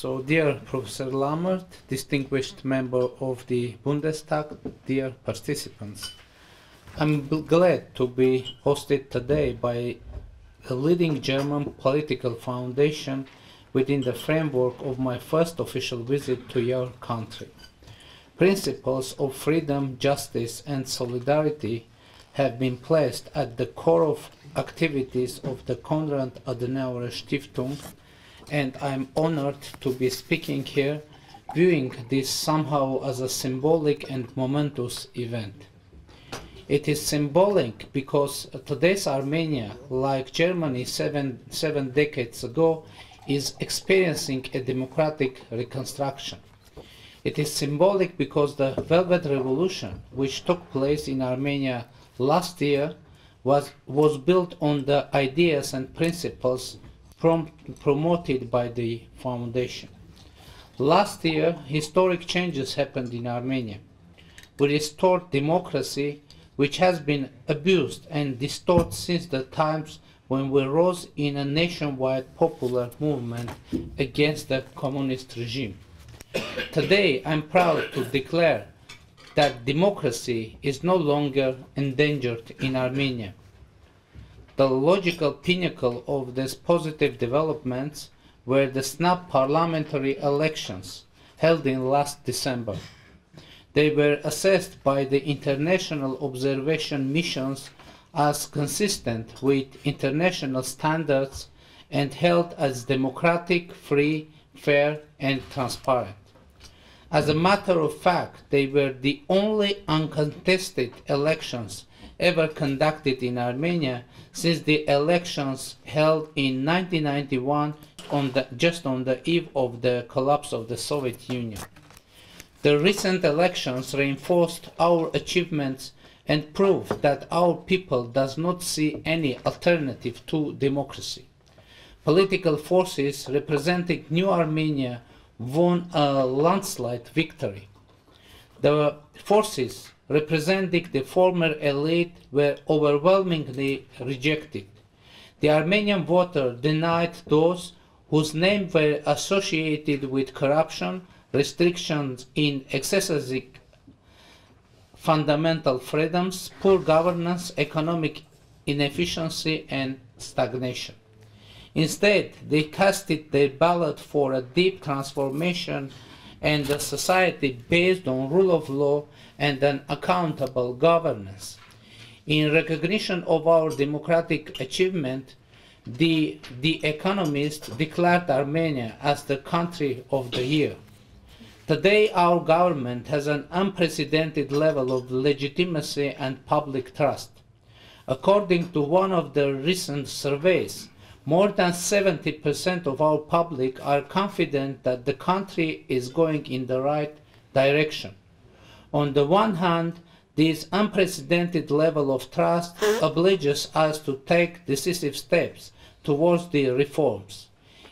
So, dear Professor Lambert, distinguished member of the Bundestag, dear participants, I'm glad to be hosted today by a leading German political foundation within the framework of my first official visit to your country. Principles of freedom, justice, and solidarity have been placed at the core of activities of the Konrad Adaneauer Stiftung, and I'm honored to be speaking here, viewing this somehow as a symbolic and momentous event. It is symbolic because today's Armenia, like Germany seven decades ago, is experiencing a democratic reconstruction. It is symbolic because the Velvet Revolution, which took place in Armenia last year, was built on the ideas and principles promoted by the foundation. Last year, historic changes happened in Armenia. We restored democracy, which has been abused and distorted since the times when we rose in a nationwide popular movement against the communist regime. Today, I'm proud to declare that democracy is no longer endangered in Armenia. The logical pinnacle of these positive developments were the snap parliamentary elections held in last December. They were assessed by the international observation missions as consistent with international standards and held as democratic, free, fair, and transparent. As a matter of fact, they were the only uncontested elections ever conducted in Armenia since the elections held in 1991 just on the eve of the collapse of the Soviet Union. The recent elections reinforced our achievements and proved that our people does not see any alternative to democracy. Political forces representing New Armenia won a landslide victory. The forces representing the former elite were overwhelmingly rejected. The Armenian voter denied those whose names were associated with corruption, restrictions in exercising fundamental freedoms, poor governance, economic inefficiency, and stagnation. Instead, they casted their ballot for a deep transformation and a society based on rule of law and an accountable governance. In recognition of our democratic achievement, The Economist declared Armenia as the country of the year. Today, our government has an unprecedented level of legitimacy and public trust. According to one of the recent surveys, more than 70% of our public are confident that the country is going in the right direction. On the one hand, this unprecedented level of trust obliges us to take decisive steps towards the reforms.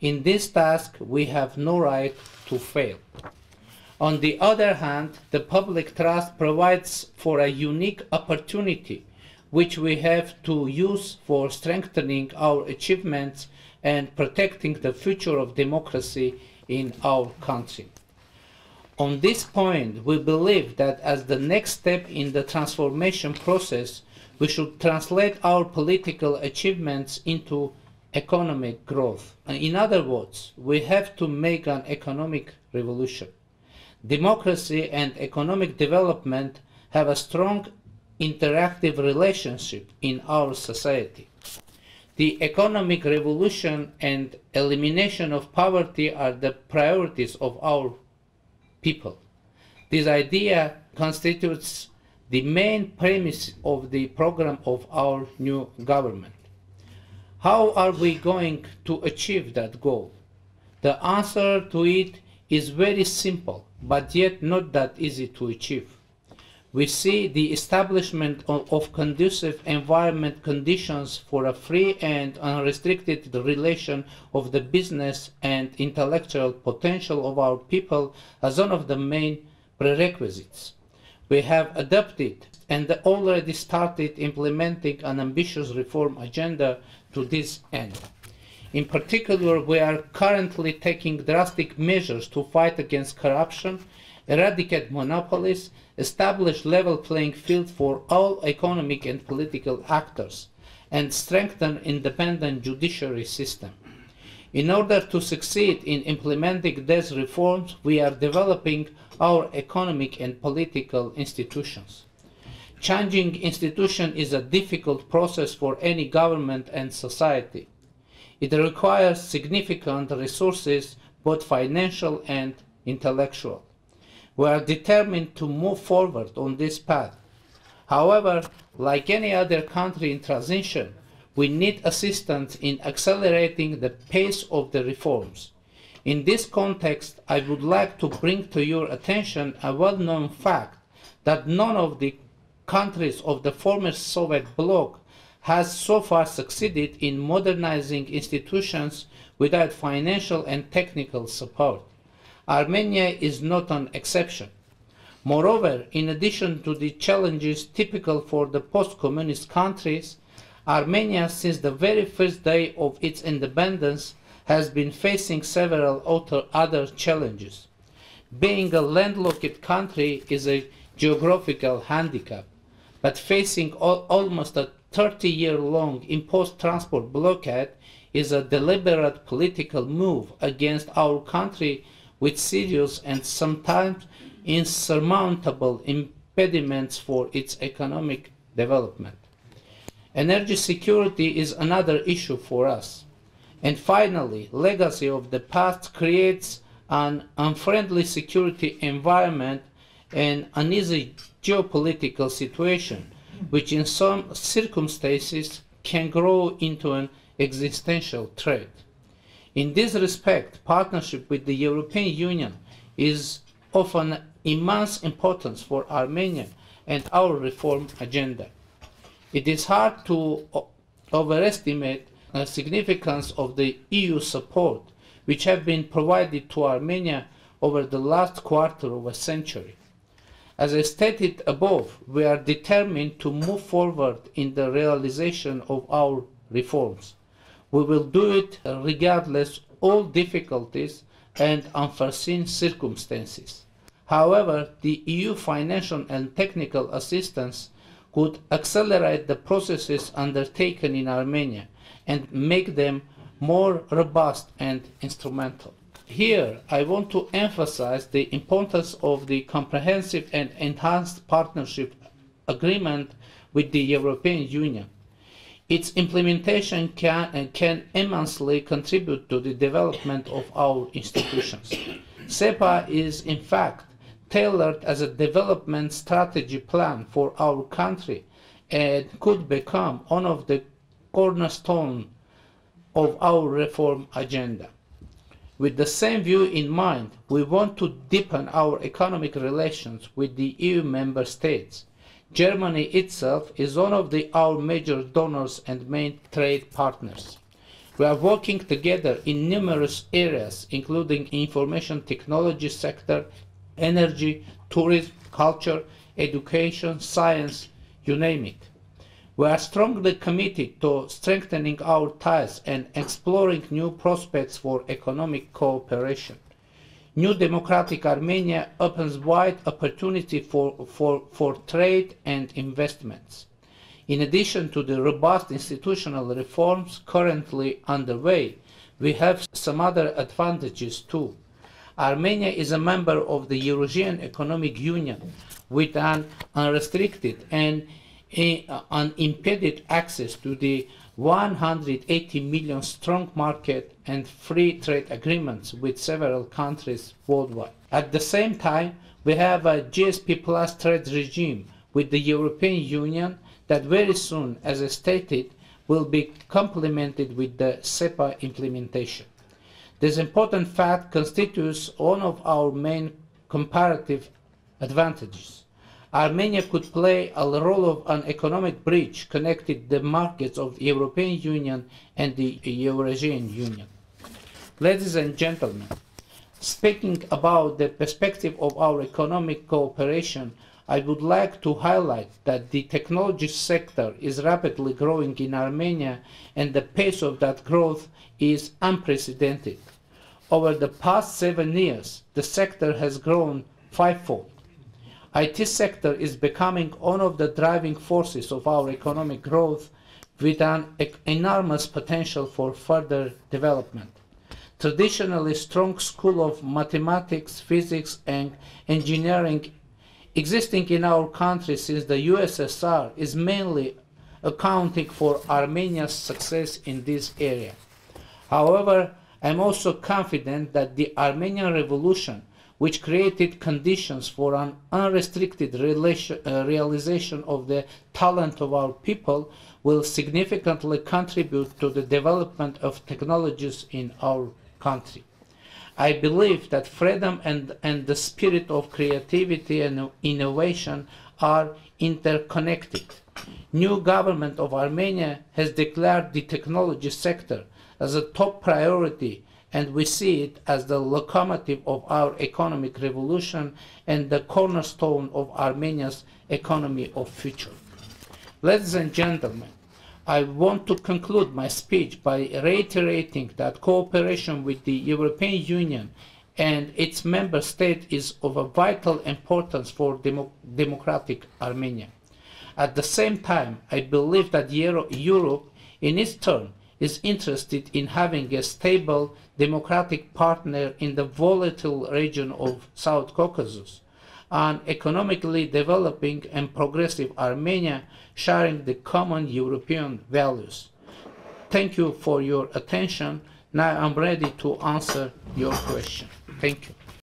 In this task, we have no right to fail. On the other hand, the public trust provides for a unique opportunity which we have to use for strengthening our achievements and protecting the future of democracy in our country. On this point, we believe that as the next step in the transformation process, we should translate our political achievements into economic growth. In other words, we have to make an economic revolution. Democracy and economic development have a strong interactive relationship in our society. The economic revolution and elimination of poverty are the priorities of our people. This idea constitutes the main premise of the program of our new government. How are we going to achieve that goal? The answer to it is very simple, but yet not that easy to achieve. We see the establishment of conducive environment conditions for a free and unrestricted relation of the business and intellectual potential of our people as one of the main prerequisites. We have adopted and already started implementing an ambitious reform agenda to this end. In particular, we are currently taking drastic measures to fight against corruption, eradicate monopolies, establish level playing field for all economic and political actors, and strengthen independent judiciary system. In order to succeed in implementing these reforms, we are developing our economic and political institutions. Changing institutions is a difficult process for any government and society. It requires significant resources, both financial and intellectual. We are determined to move forward on this path. However, like any other country in transition, we need assistance in accelerating the pace of the reforms. In this context, I would like to bring to your attention a well-known fact that none of the countries of the former Soviet bloc has so far succeeded in modernizing institutions without financial and technical support. Armenia is not an exception. Moreover, in addition to the challenges typical for the post-communist countries, Armenia, since the very first day of its independence, has been facing several other challenges. Being a landlocked country is a geographical handicap, but facing almost a 30-year-long imposed transport blockade is a deliberate political move against our country with serious and sometimes insurmountable impediments for its economic development. Energy security is another issue for us. And finally, legacy of the past creates an unfriendly security environment and uneasy geopolitical situation, which in some circumstances can grow into an existential threat. In this respect, partnership with the European Union is of an immense importance for Armenia and our reform agenda. It is hard to overestimate the significance of the EU support which have been provided to Armenia over the last quarter of a century. As I stated above, we are determined to move forward in the realization of our reforms. We will do it regardless of all difficulties and unforeseen circumstances. However, the EU financial and technical assistance could accelerate the processes undertaken in Armenia and make them more robust and instrumental. Here, I want to emphasize the importance of the comprehensive and enhanced partnership agreement with the European Union. Its implementation can immensely contribute to the development of our institutions. SEPA is, in fact, tailored as a development strategy plan for our country and could become one of the cornerstones of our reform agenda. With the same view in mind, we want to deepen our economic relations with the EU member states. Germany itself is one of our major donors and main trade partners. We are working together in numerous areas, including information technology sector, energy, tourism, culture, education, science, you name it. We are strongly committed to strengthening our ties and exploring new prospects for economic cooperation. New democratic Armenia opens wide opportunity for trade and investments. In addition to the robust institutional reforms currently underway, we have some other advantages too. Armenia is a member of the Eurasian Economic Union with an unrestricted and unimpeded access to the 180 million strong market and free trade agreements with several countries worldwide. At the same time, we have a GSP Plus trade regime with the European Union that very soon, as I stated, will be complemented with the SEPA implementation. This important fact constitutes one of our main comparative advantages. Armenia could play a role of an economic bridge connecting the markets of the European Union and the Eurasian Union. Ladies and gentlemen, speaking about the perspective of our economic cooperation, I would like to highlight that the technology sector is rapidly growing in Armenia, and the pace of that growth is unprecedented. Over the past 7 years, the sector has grown fivefold. IT sector is becoming one of the driving forces of our economic growth, with an enormous potential for further development. Traditionally strong school of mathematics, physics, and engineering existing in our country since the USSR is mainly accounting for Armenia's success in this area. However, I am also confident that the Armenian Revolution, which created conditions for an unrestricted realization of the talent of our people, will significantly contribute to the development of technologies in our country. I believe that freedom and the spirit of creativity and innovation are interconnected. New government of Armenia has declared the technology sector as a top priority, and we see it as the locomotive of our economic revolution and the cornerstone of Armenia's economy of future. Ladies and gentlemen, I want to conclude my speech by reiterating that cooperation with the European Union and its member states is of a vital importance for democratic Armenia. At the same time, I believe that Europe, in its turn, is interested in having a stable democratic partner in the volatile region of South Caucasus, an economically developing and progressive Armenia sharing the common European values. Thank you for your attention. Now I'm ready to answer your question. Thank you.